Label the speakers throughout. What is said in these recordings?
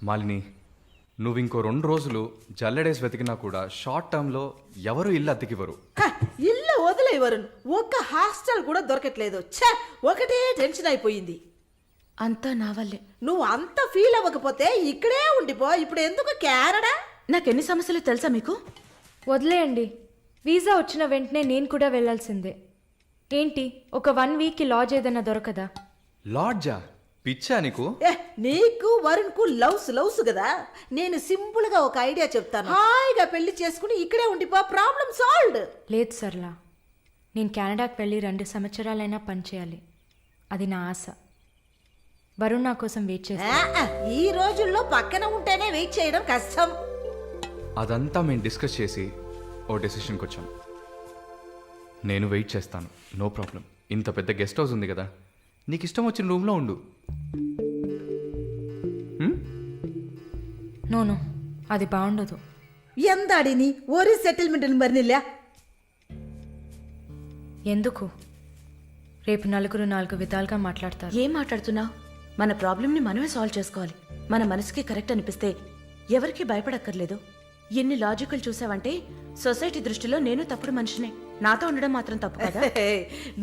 Speaker 1: మాలిని, నువ్వు ఇంకో 2 రోజులు జల్లెడేసి వెతికినా కూడా షార్ట్ టర్మ్లో ఎవరు ఇల్లు అద్దెకివ్వరు.
Speaker 2: ఇల్లు వదిలే వరుణ్, ఒక్క హాస్టల్ కూడా దొరకట్లేదు. ఛ, ఒకటే టెన్షన్ అయిపోయింది.
Speaker 3: అంతా నా వల్లే.
Speaker 2: నువ్వు అంత ఫీల్ అవ్వకపోతే ఇక్కడే ఉండిపో. ఇప్పుడు ఎందుకు కెనడా?
Speaker 3: నాకెన్ని సమస్యలు తెలుసా మీకు?
Speaker 4: వదిలేయండి. వీసా వచ్చిన వెంటనే నేను కూడా వెళ్ళాల్సిందే. ఏంటి, ఒక 1 వీక్కి లాడ్జ్ ఏదైనా దొరకదా?
Speaker 1: లాడ్జా? పిచ్చా నీకు?
Speaker 2: నీకు వరుణ్కు లవ్స్ కదా. నేను సింపుల్ గా ఒక ఐడియా చెప్తాను. హాయిగా పెళ్లి చేసుకుని ఇక్కడే ఉండిపో, ప్రాబ్లం సాల్వ్డ్.
Speaker 4: లేదు సర్లా, నేను కెనడాకి వెళ్ళి 2 సంవత్సరాలైనా పనిచేయాలి. అది నా ఆశ. వరుణ్ నా కోసం వెయిట్ చేస్తా.
Speaker 2: ఈ రోజుల్లో పక్కన ఉంటేనే వెయిట్ చేయడం కష్టం.
Speaker 1: అదంతా మేము డిస్కస్ చేసి ఓ డెసిషన్కి వచ్చాం. నేను వెయిట్ చేస్తాను, నో ప్రాబ్లం. ఇంత పెద్ద గెస్ట్ హౌస్ ఉంది కదా, నీకు ఇష్టం వచ్చిన రూమ్లో ఉండు.
Speaker 4: నో, అది బాగుండదు.
Speaker 2: ఎందాడిని ఓరి సెటిల్మెంట్ మరినిల్లా.
Speaker 4: ఎందుకు? రేపు నలుగురు 4 విధాలుగా మాట్లాడతారు.
Speaker 3: ఏం మాట్లాడుతున్నావు? మన ప్రాబ్లంని మనమే సాల్వ్ చేసుకోవాలి. మన మనసుకి కరెక్ట్ అనిపిస్తే ఎవరికి భయపడక్కర్లేదు. ఎన్ని లాజికల్ చూసావంటే సొసైటీ దృష్టిలో నేను తప్పుడు మనిషినే. నాతో ఉండడం మాత్రం తప్పు కదా?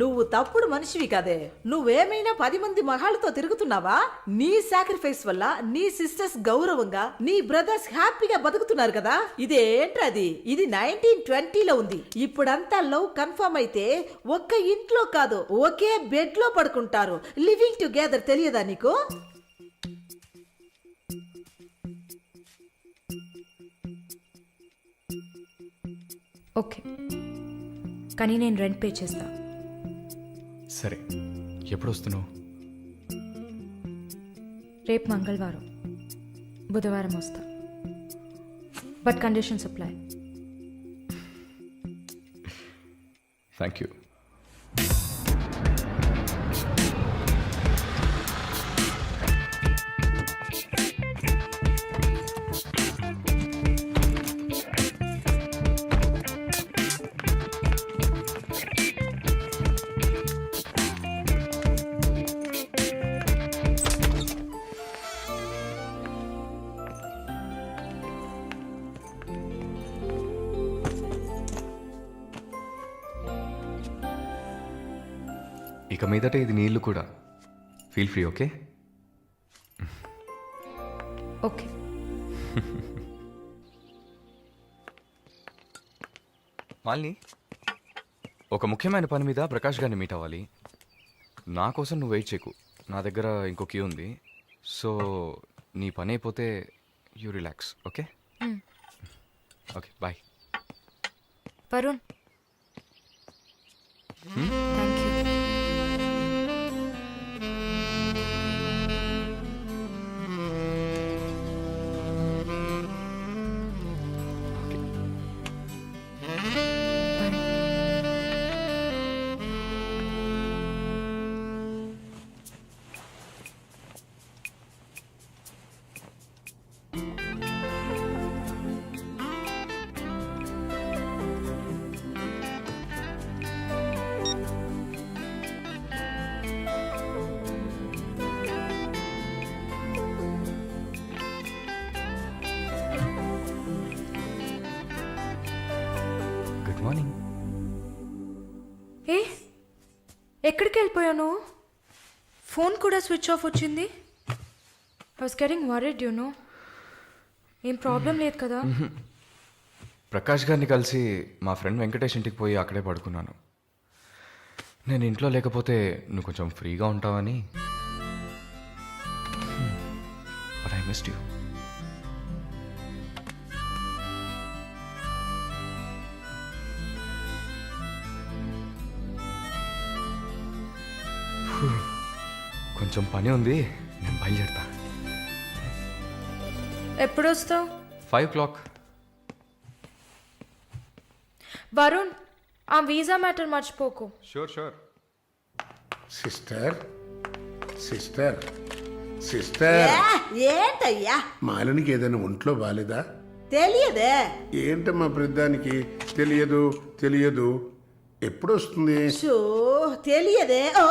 Speaker 2: నువ్వు తప్పుడు మనిషివి కదే. నువ్వేమైనా 10 మంది మగాళ్ళతో తిరుగుతున్నావా? నీ సాక్రిఫైస్ వల్ల నీ సిస్టర్స్ గౌరవంగా, నీ బ్రదర్స్ హ్యాపీగా బతుకుతున్నారు కదా. ఇదేంట్రది? ఇది 1920లో ఉంది. ఇప్పుడంతా లవ్ కన్ఫర్మ్ అయితే ఒక్క ఇంట్లో కాదు, ఒకే బెడ్ లో పడుకుంటారు. లివింగ్ టుగెదర్ తెలియదా నీకు?
Speaker 4: ఓకే, కానీ నేను రెంట్ పే చేస్తా.
Speaker 1: సరే, ఎప్పుడు వస్తున్నావు?
Speaker 4: రేపు మంగళవారం, బుధవారం వస్తా. But conditions apply.
Speaker 1: Thank you. ఇక మీదట ఇది నీళ్ళు కూడా. Feel free, okay?
Speaker 4: Okay.
Speaker 1: Malini, ఒక ముఖ్యమైన పని మీద ప్రకాష్ గారిని మీట్ అవ్వాలి. నా కోసం నువ్వు వెయిట్ చేయకు, నా దగ్గర ఇంకో క్యూ ఉంది. సో నీ పని అయిపోతే you relax, okay? Okay, bye.
Speaker 4: Varun, thank you.
Speaker 1: Good morning.
Speaker 4: ఏ, ఎక్కడికి వెళ్ళిపోయాను? ఫోన్ కూడా స్విచ్ ఆఫ్ వచ్చింది. I was getting worried, you know. ఏం ప్రాబ్లం లేదు కదా?
Speaker 1: ప్రకాష్ గారిని కలిసి మా ఫ్రెండ్ వెంకటేష్ ఇంటికి పోయి అక్కడే పడుకున్నాను. నేను ఇంట్లో లేకపోతే నువ్వు కొంచెం ఫ్రీగా ఉంటావని. But I missed you. కొంచెం పని ఉంది, నేను బయలుదేరుతా.
Speaker 4: ఎప్పుడు వస్తావు?
Speaker 1: 5 o'clock.
Speaker 4: వరుణ్, ఆ వీసా మ్యాటర్ మర్చిపోకు.
Speaker 1: షూర్.
Speaker 5: సిస్టర్ సిస్టర్ సిస్టర్
Speaker 2: ఏంటయ్యా?
Speaker 5: మాలినికి ఏదైనా ఒంట్లో బాలేదా?
Speaker 2: తెలియదే.
Speaker 5: ఏంటమ్మా ప్రతిదానికి తెలియదు ఎప్పుడు వస్తుంది?
Speaker 2: షో తెలియదే. ఓ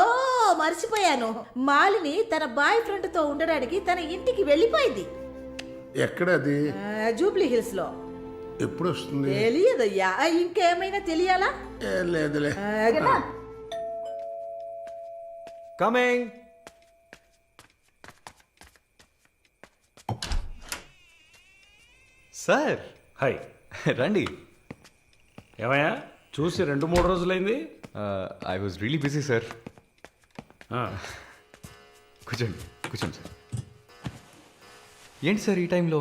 Speaker 2: మర్చిపోయాను. మాలిని తన బాయ్ ఫ్రెండ్ తో ఉండడానికి తన ఇంటికి వెళ్ళిపోయింది.
Speaker 5: ఎక్కడది?
Speaker 2: జూబ్లీ హిల్స్ లో.
Speaker 5: ఎప్పుడు వస్తుంది?
Speaker 2: తెలియదయ్యా. ఇంకేమైనా తెలియాలా?
Speaker 5: ఏం లేదులే.
Speaker 2: కదా?
Speaker 6: కమింగ్.
Speaker 1: Sir
Speaker 6: hi.
Speaker 1: రండి.
Speaker 6: ఏమయ్యా చూసి 2-3 రోజులైంది.
Speaker 1: I was really busy sir.
Speaker 6: ఆ,
Speaker 1: కూర్చోండి కూర్చోండి సార్. ఏంటి సార్ ఈ టైంలో?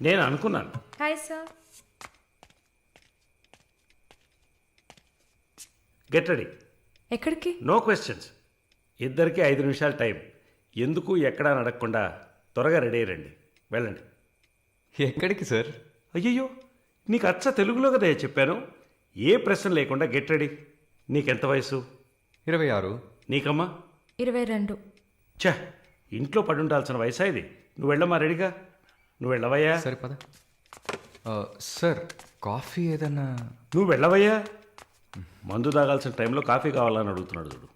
Speaker 6: నేను అనుకున్నాను.
Speaker 4: Hi sir.
Speaker 6: Get ready.
Speaker 4: ఎక్కడికి?
Speaker 6: No questions. ఇద్దరికి 5 నిమిషాలు టైం. ఎందుకు ఎక్కడా నడకకుండా త్వరగా రెడీ అయ్యండి. వెళ్ళండి.
Speaker 1: ఎక్కడికి సార్?
Speaker 6: అయ్యయ్యో, నీకు అచ్చ తెలుగులో కదా చెప్పాను. ఏ ప్రశ్న లేకుండా గెట్ రెడీ. నీకెంత వయసు?
Speaker 1: 26.
Speaker 6: నీకమ్మా?
Speaker 4: 22.
Speaker 6: ఛ, ఇంట్లో పడి ఉండాల్సిన వయసా ఇది? నువ్వు వెళ్ళమ్మా రెడీగా. నువ్వు వెళ్ళవయ్యా.
Speaker 1: సరే పద. సార్ కాఫీ ఏదన్నా?
Speaker 6: నువ్వు వెళ్ళవయ్యా. మందు తాగాల్సిన టైంలో కాఫీ కావాలని అడుగుతున్నాడు చూడు.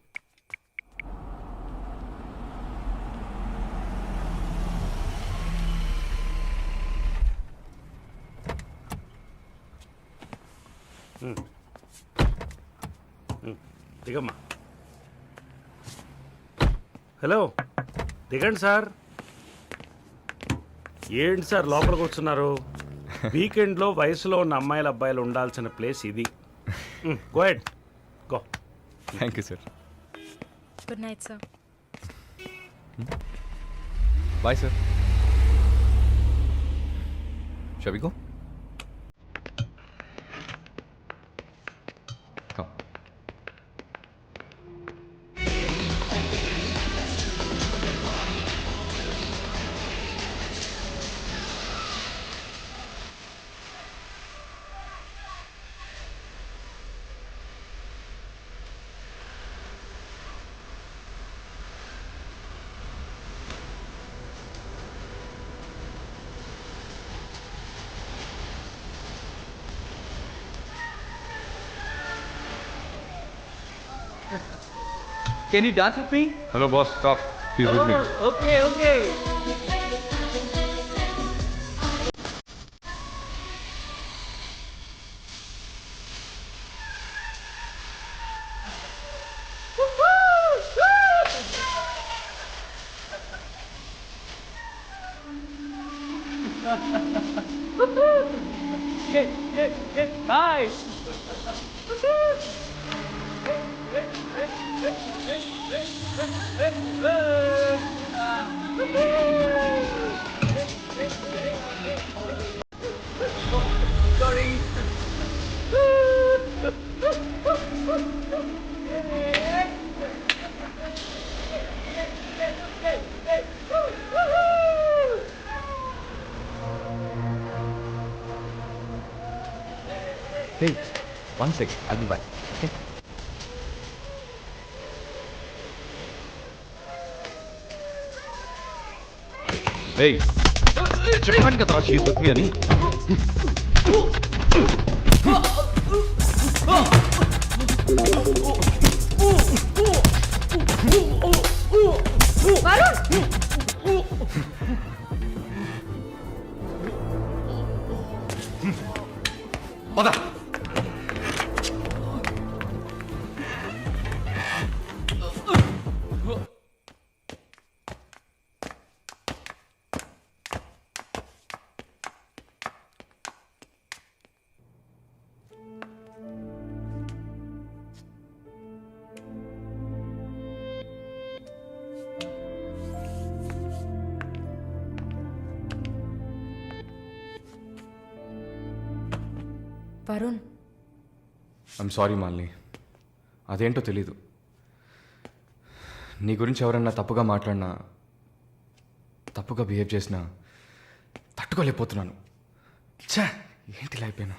Speaker 6: దిగమ్మా. హలో, దిగండి సార్. ఏంటి సార్ లోపలికి వస్తున్నారు? వీకెండ్లో వయసులో ఉన్న అమ్మాయిల అబ్బాయిలు ఉండాల్సిన ప్లేస్ ఇది. Go head, go.
Speaker 1: Thank you sir.
Speaker 4: Good night sir.
Speaker 1: Bye sir. Shall we go? Come.
Speaker 7: Can you dance with me?
Speaker 1: Hello boss, stop. He's with me.
Speaker 7: Okay, okay. Nice. Sorry.
Speaker 1: Hey, one sec. I'll be back. Okay? Hey, చెప్పాను కదా she's with me అని. పద.
Speaker 4: Varun,
Speaker 1: I'm sorry Malini. అదేంటో తెలీదు. నీ గురించి ఎవరన్నా తప్పుగా మాట్లాడినా, తప్పుగా బిహేవ్ చేసినా తట్టుకోలేకపోతున్నాను. ఛా, ఏంటి ఇలా అయిపోయాను.